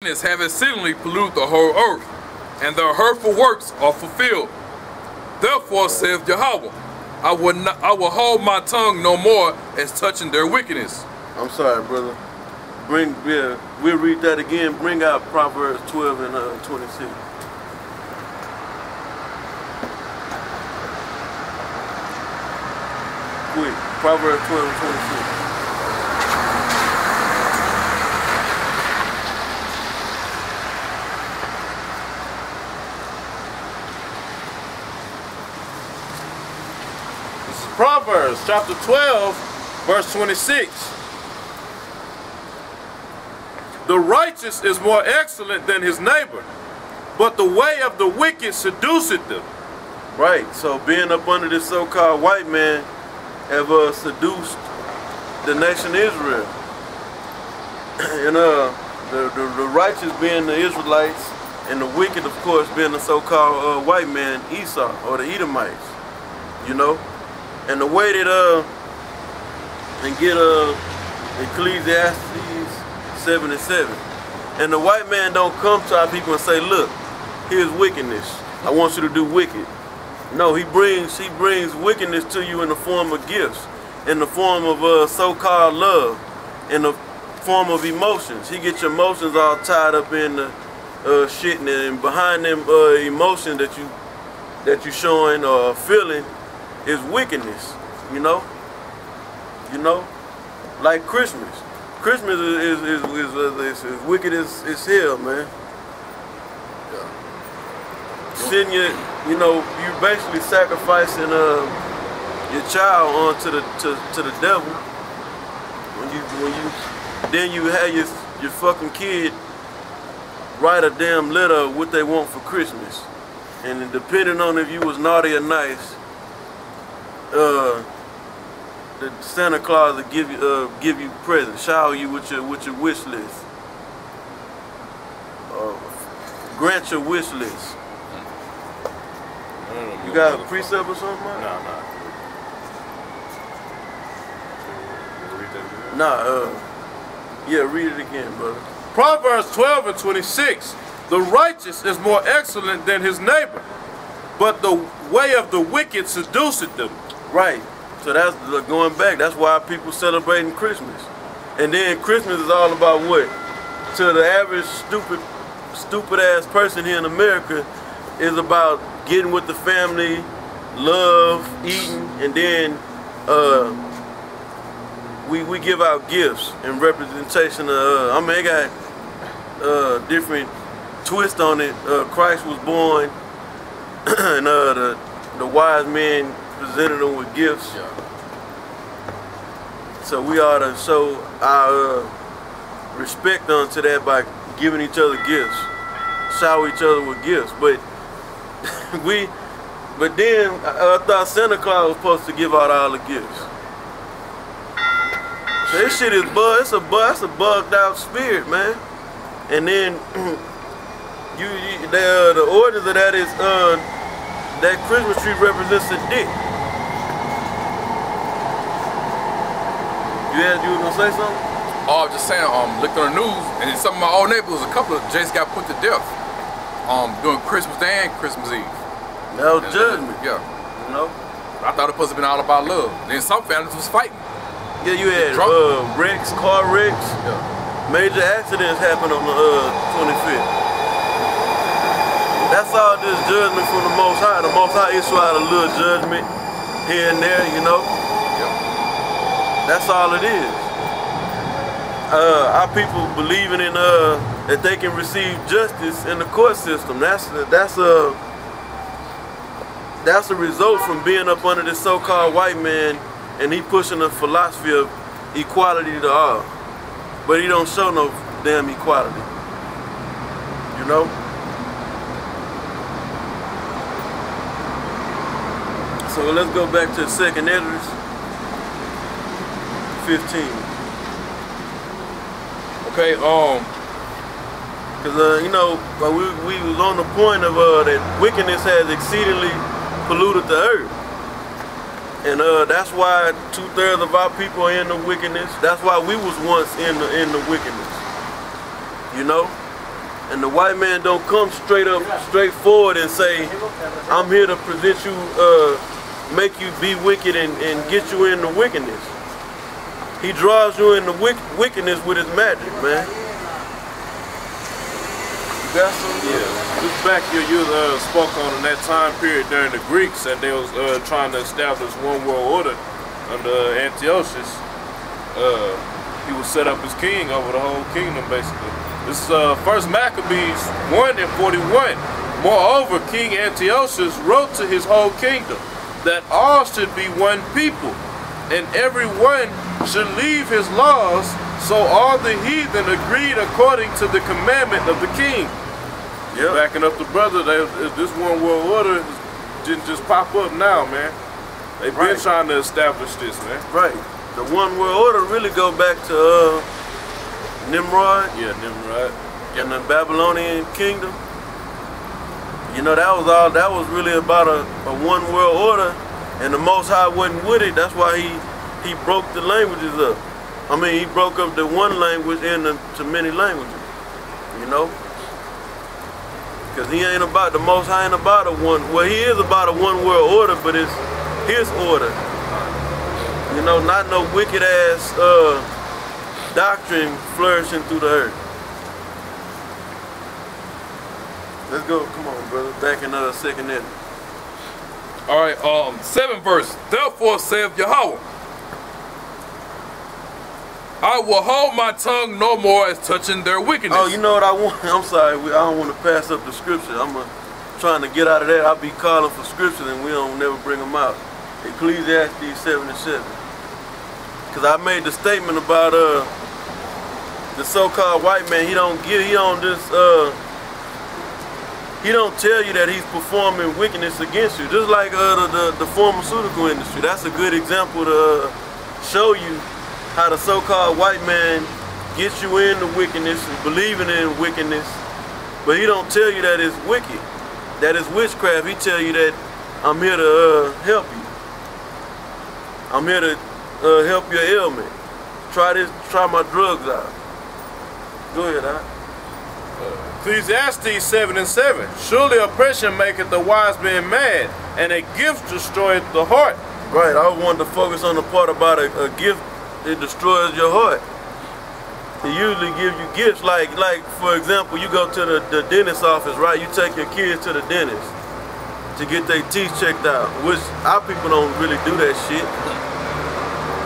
wickedness have exceedingly polluted the whole earth, and their hurtful works are fulfilled. Therefore saith Yahweh, I will hold my tongue no more as touching their wickedness. I'm sorry, brother. We'll read that again. Bring out Proverbs 12 and 26. Quick. Proverbs 12 and 26. Proverbs chapter 12, verse 26. The righteous is more excellent than his neighbor, but the way of the wicked seduceth them. Right, so being up under this so-called white man have seduced the nation Israel. And the righteous being the Israelites, and the wicked, of course, being the so-called white man, Esau, or the Edomites, you know? And the way that, and get Ecclesiastes 7 and 7. And the white man don't come to our people and say, look, here's wickedness. I want you to do wicked. No, he brings wickedness to you in the form of gifts, in the form of so-called love, in the form of emotions. He gets your emotions all tied up in the shit, and behind them emotions that you showing or feeling is wickedness, you know, like Christmas. Christmas is wicked as hell, man. Yeah. Sitting you basically sacrificing your child onto the devil. Then you have your fucking kid write a damn letter of what they want for Christmas, and depending on if you was naughty or nice, the Santa Claus will give you presents, shower you with your wish list, grant your wish list. You got a precept or something, man? Nah. Yeah, read it again, brother. Proverbs 12 and 26. The righteous is more excellent than his neighbor, but the way of the wicked seduceth them. Right. So that's going back. That's why people celebrating Christmas. And then Christmas is all about what? To the average stupid ass person here in America, is about getting with the family, love, eating, and then we give out gifts in representation of, I mean, they got different twist on it. Christ was born, and the wise men presented them with gifts. Yeah. So we ought to show our respect unto that by giving each other gifts, shower each other with gifts. But then I thought Santa Claus was supposed to give out all the gifts. So this shit is it's a bugged out spirit, man. And then the origins of that is that Christmas tree represents a dick. You were gonna say something? Oh, I'm just saying, looked on the news, and in some of my old neighborhoods, a couple of Jays got put to death during Christmas Day and Christmas Eve. That was judgment. Yeah. You know? I thought it must have been all about love. Then some families was fighting. Yeah, you had wrecks, car wrecks. Yeah. Major accidents happened on the 25th. That's all this judgment from the Most High. The Most High issue out a little judgment here and there, you know? That's all it is. Our people believing in that they can receive justice in the court system. That's a result from being up under this so-called white man, and he pushing a philosophy of equality to all. But he don't show no damn equality. You know? So let's go back to 2nd Esdras 15. Okay, because you know, we was on the point of that wickedness has exceedingly polluted the earth, and that's why 2/3 of our people are in the wickedness. That's why we was once in the wickedness. You know, And the white man don't come straight forward and say, I'm here to present you, make you be wicked and get you into wickedness. He draws you into wickedness with his magic, man. You got something? Yeah. Just back here, you spoke on in that time period during the Greeks, and they was trying to establish one world order under Antiochus. He would set up his king over the whole kingdom, basically. This is 1 Maccabees 1 and 41. Moreover, King Antiochus wrote to his whole kingdom that all should be one people, and every one should leave his laws. So all the heathen agreed according to the commandment of the king. Yep. Backing up the brother, this one world order didn't just pop up now, man. They've been trying to establish this, man. Right. The one world order really go back to Nimrod. Yeah, Nimrod. And the Babylonian kingdom. You know, that was really about a one world order, and the Most High wasn't with it. That's why he broke the languages up. I mean, he broke up the one language into many languages. You know? Because he ain't about, the Most High ain't about a one, well, he is about a one world order, but it's his order. You know, not no wicked ass doctrine flourishing through the earth. Let's go, come on, brother. Back in 2nd Edit. All right, 7th verse. Therefore saith Yahweh, I will hold my tongue no more as touching their wickedness. Oh, you know what I want? I'm sorry, I don't want to pass up the scripture. I'm trying to get out of that. I'll be calling for scriptures and we don't never bring them out. Ecclesiastes 7 and 7. Because I made the statement about the so-called white man. He don't tell you that he's performing wickedness against you. Just like the pharmaceutical industry. That's a good example to show you how the so-called white man gets you into wickedness and believing in wickedness, but he don't tell you that it's wicked, that it's witchcraft. He tell you that I'm here to help you. I'm here to help your ailment. Try this, try my drugs out. Go ahead, Ecclesiastes 7 and 7. Surely oppression maketh the wise man mad, and a gift destroyeth the heart. Right, I wanted to focus on the part about a gift. It destroys your heart. It usually gives you gifts, like for example, you go to the dentist's office, right? You take your kids to the dentist to get their teeth checked out, which our people don't really do that shit.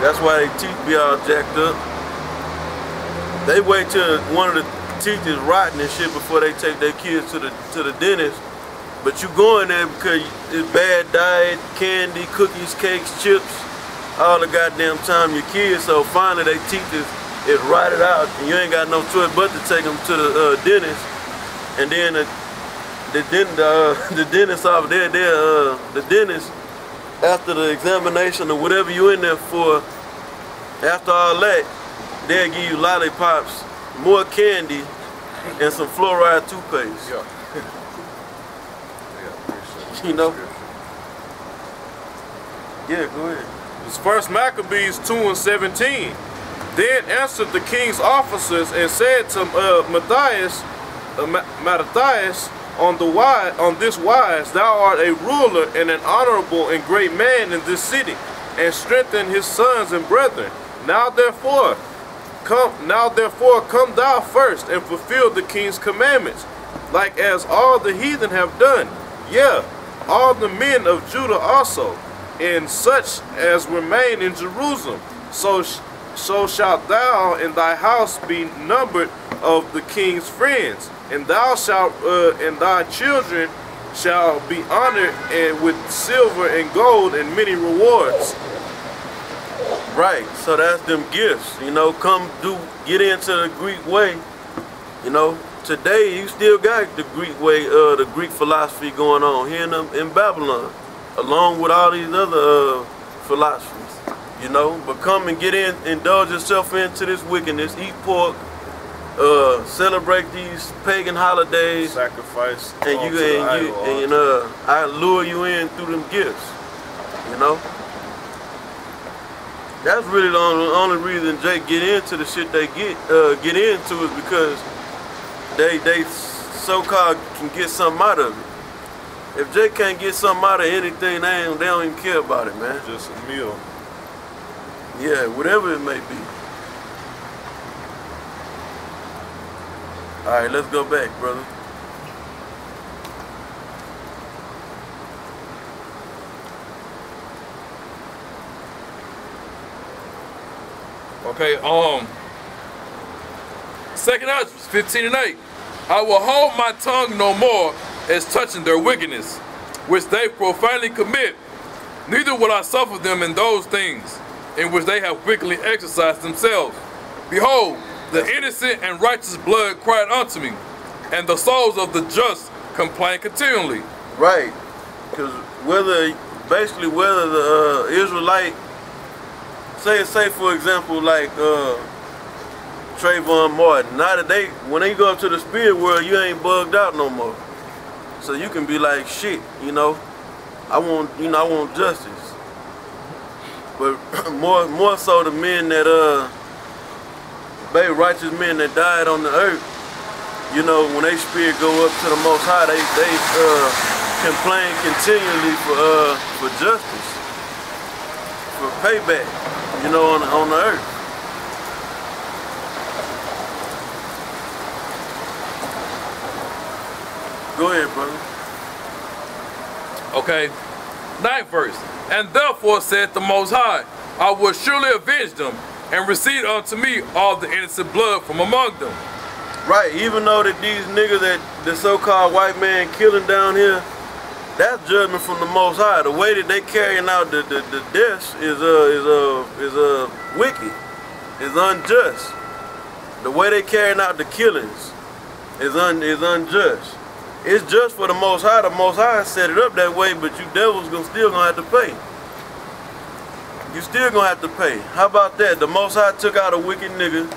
That's why their teeth be all jacked up. They wait till one of the teeth is rotten and shit before they take their kids to the dentist. But you go in there because it's bad diet, candy, cookies, cakes, chips, all the goddamn time your kids, so finally their teeth is rotted out and you ain't got no choice but to take them to the dentist. And then the dentist over there, the dentist, after the examination or whatever you in there for, after all that, they'll give you lollipops, more candy, and some fluoride toothpaste. Yeah. You know? Yeah, go ahead. It's 1 Maccabees 2 and 17. Then answered the king's officers and said to Mattathias, on this wise, thou art a ruler and an honorable and great man in this city, and strengthen his sons and brethren. Now therefore come thou first and fulfill the king's commandments, like as all the heathen have done. Yeah, all the men of Judah also, and such as remain in Jerusalem. So shalt thou and thy house be numbered of the king's friends, and thou shalt and thy children shall be honored and with silver and gold and many rewards. Right, so that's them gifts. You know, get into the Greek way. You know, today you still got the Greek way, the Greek philosophy going on here in Babylon, along with all these other philosophies, you know. But come and indulge yourself into this wickedness, eat pork, celebrate these pagan holidays, Sacrifice, and I lure you in through them gifts, you know. That's really the only reason Jake get into the shit they get into is because they so-called can get something out of it. If Jay can't get something out of anything, they don't even care about it, man. Just a meal. Yeah, whatever it may be. All right, let's go back, brother. Okay, 2nd Esdras 15:8. I will hold my tongue no more as touching their wickedness, which they profanely commit. Neither will I suffer them in those things, in which they have wickedly exercised themselves. Behold, the innocent and righteous blood cried unto me, and the souls of the just complain continually. Right, because basically whether the Israelite, say for example, like Trayvon Martin, now that when they go up to the spirit world, you ain't bugged out no more. So you can be like, shit, you know, I want justice. But more so the men that righteous men that died on the earth, you know, when they spirit go up to the Most High, they complain continually for justice, for payback, you know, on the earth. Go ahead, brother. Okay, 9th verse. And therefore said the Most High, I will surely avenge them, and receive unto me all the innocent blood from among them. Right, even though that these niggas that the so-called white man killing down here, that's judgment from the Most High. The way that they carrying out the deaths is wicked, is unjust. The way they carrying out the killings is unjust. It's just for the Most High. The Most High set it up that way, but you devils still gonna have to pay. You still gonna have to pay. How about that? The Most High took out a wicked nigga,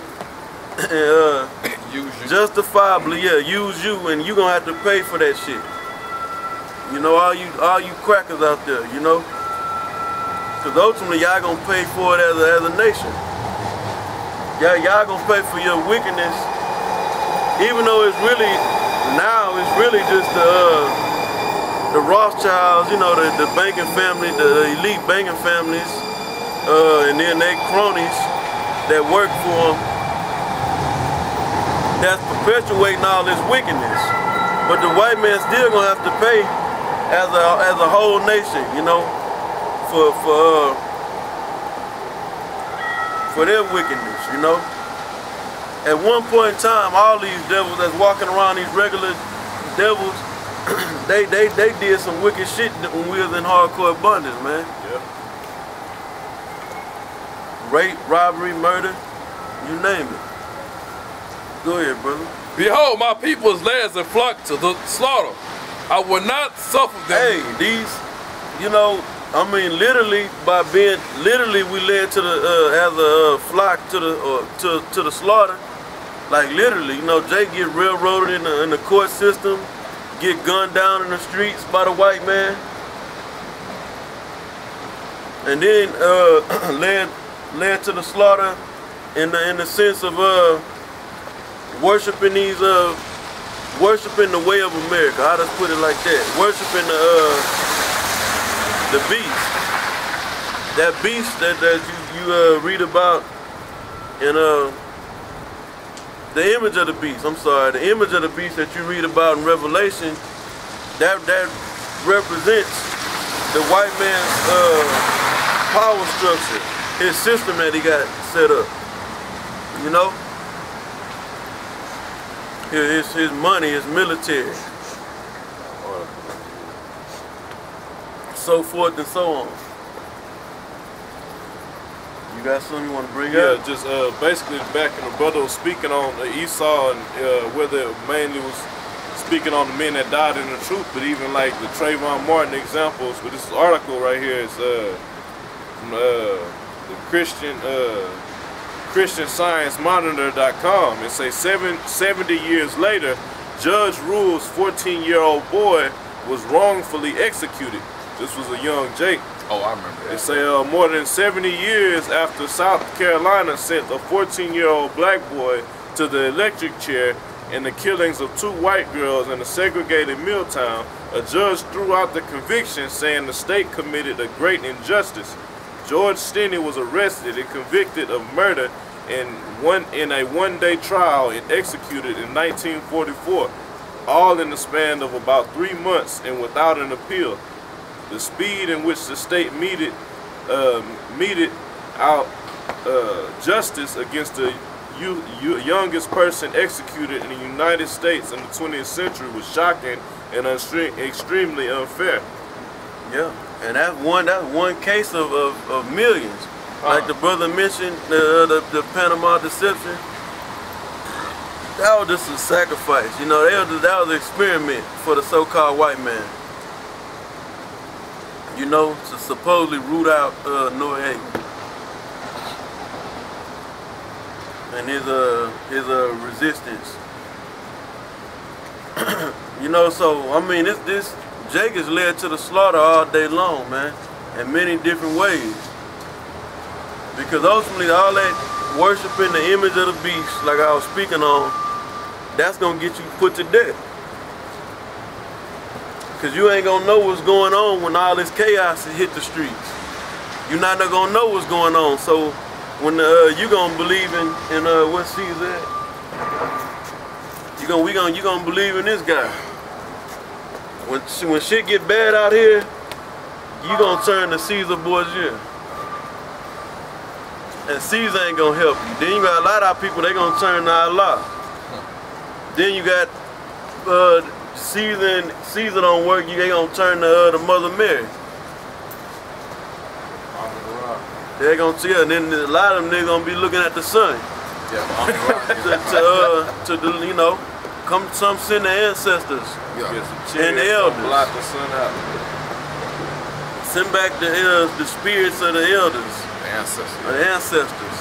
justifiably, yeah, use you, and you gonna have to pay for that shit. You know, all you crackers out there, you know, because ultimately y'all gonna pay for it as a nation. Y'all gonna pay for your wickedness, even though it's really just the Rothschilds, you know, the banking family, the elite banking families, and then they cronies that work for them, that's perpetuating all this wickedness. But the white man still gonna have to pay as a whole nation, you know, for their wickedness, you know. At one point in time, all these devils that's walking around, these regular devils, they did some wicked shit when we was in hardcore abundance, man. Yep. rape, robbery, murder, you name it. Go ahead, brother. Behold, my people is led as a flock to the slaughter. I will not suffer them. Hey, these, you know, I mean, literally by being, we led to the as a flock to the slaughter. Like literally, you know, Jay get railroaded in the court system, get gunned down in the streets by the white man, and then led to the slaughter in the sense of worshiping these worshiping the way of America. I'll just put it like that. Worshiping the beast. That beast that you read about in the image of the beast. I'm sorry, the image of the beast that you read about in Revelation, that represents the white man's power structure, his system that he got set up. You know? His money, his military. So forth and so on. You got something you want to bring up? Yeah, just basically back in the brother was speaking on Esau and whether it mainly was speaking on the men that died in the truth, but even like the Trayvon Martin examples. But this article right here is from the ChristianScienceMonitor.com. It says 70 years later, judge rules 14-year-old boy was wrongfully executed. This was a young Jake. Oh, I remember that. They say more than 70 years after South Carolina sent a 14-year-old black boy to the electric chair and the killings of 2 white girls in a segregated MILLSTONE, a judge threw out the conviction, saying the state committed a great injustice. George Stinney was arrested and convicted of murder in a one-day trial and executed in 1944, all in the span of about 3 months and without an appeal. The speed in which the state meted out justice against the youngest person executed in the United States in the 20th century was shocking and extremely unfair. Yeah, and that's one case of millions. Like the brother mentioned, the Panama deception. That was just a sacrifice. You know, that was an experiment for the so-called white man. You know, to supposedly root out Noriega and his resistance. You know, so I mean, this Jake is led to the slaughter all day long, man, in many different ways. Because ultimately, all that worshiping the image of the beast, like I was speaking on, that's gonna get you put to death. Because you ain't gonna know what's going on when all this chaos hit the streets. You're not gonna know what's going on. So when you gonna believe in what Caesar at? You gonna believe in this guy. When shit get bad out here, you gonna turn to Caesar Borgia. And Caesar ain't gonna help you. Then you got a lot of people, they gonna turn to Allah. Then you got Caesar don't work, you ain't gonna turn to the Mother Mary. They gonna see her, and then a lot of them niggas gonna be looking at the sun. to you know, some send the ancestors and the elders. Block the sun out. Send back the spirits of the elders. The ancestors. The ancestors.